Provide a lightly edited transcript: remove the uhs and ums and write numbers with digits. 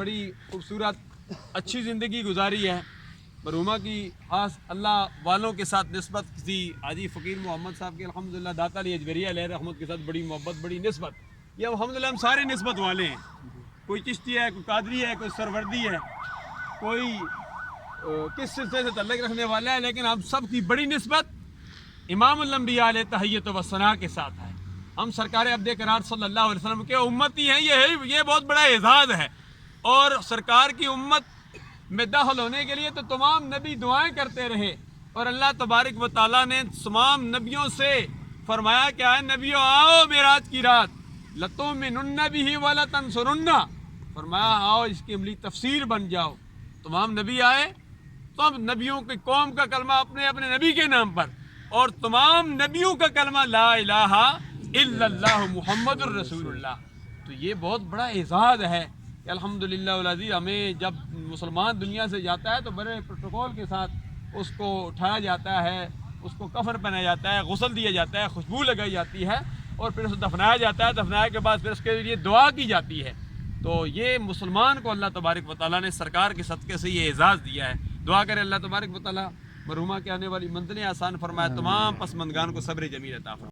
बड़ी खूबसूरत अच्छी ज़िंदगी गुजारी है। मरहुमा की ख़ास अल्लाह वालों के साथ निस्बत किसी हाजी फ़कीर मोहम्मद साहब के अल्हम्दुलिल्लाह दाता अली अजबरिया अलैहि रहमत के साथ बड़ी मोहब्बत, बड़ी निस्बत। ये अल्हम्दुलिल्लाह हम सारे निस्बत वाले हैं। कोई चिश्ती है, कोई कादरी है, कोई सरवर्दी है, कोई किस सिलसिले से तल्लुक़ रखने वाला है, लेकिन हम सब की बड़ी निस्बत इमामुल अंबिया अलैहि तहिय्यत व सना के साथ है। हम सरकार अब्दे करार सल्लल्लाहु अलैहि वसल्लम के उम्मती हैं। ये बहुत बड़ा एजाज़ है। और सरकार की उम्मत में दाखिल होने के लिए तो तमाम नबी दुआएं करते रहे, और अल्लाह तबारक व तआला ने तमाम नबियों से फरमाया क्या है, नबियों आओ मेराज की रात, लतुमिनुन्न बिही व लतंसुरुन्ना, फरमाया आओ इसकी अमली तफसीर बन जाओ। तमाम नबी आए, सब नबियों की कौम का कलमा अपने अपने नबी के नाम पर, और तमाम नबियों का कलमा ला इलाहा इल्लल्लाहु मुहम्मदुर रसूलुल्लाह। तो ये बहुत बड़ा एजाज़ है कि अल्हम्दुलिल्लाह वल अज़ीज़, हमें जब मुसलमान दुनिया से जाता है तो बड़े प्रोटोकॉल के साथ उसको उठाया जाता है, उसको कफन पहनाया जाता है, गुस्ल दिया जाता है, खुशबू लगाई जाती है, और फिर उसे दफनाया जाता है। दफनाए के बाद फिर उसके लिए दुआ की जाती है। तो ये मुसलमान को अल्लाह तबारक व तआला ने सरकार के सदक़े से ये एजाज़ दिया है। दुआ करें अल्लाह तबारक व तआला मरहुमा के आने वाली मंजिलें आसान फरमाए, तमाम पसमंदगान को सब्र जमील अता फरमाए।